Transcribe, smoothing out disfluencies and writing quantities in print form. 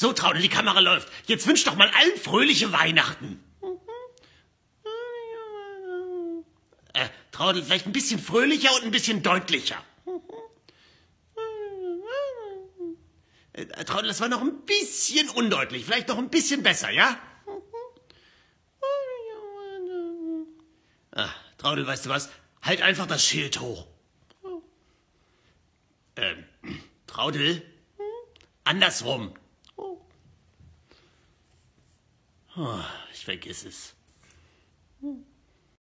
So, Traudel, die Kamera läuft. Jetzt wünsch doch mal allen fröhliche Weihnachten. Traudel, vielleicht ein bisschen fröhlicher und ein bisschen deutlicher. Traudel, das war noch ein bisschen undeutlich. Vielleicht noch ein bisschen besser, ja? Traudel, weißt du was? Halt einfach das Schild hoch. Traudel? Andersrum. Oh, ich vergiss es.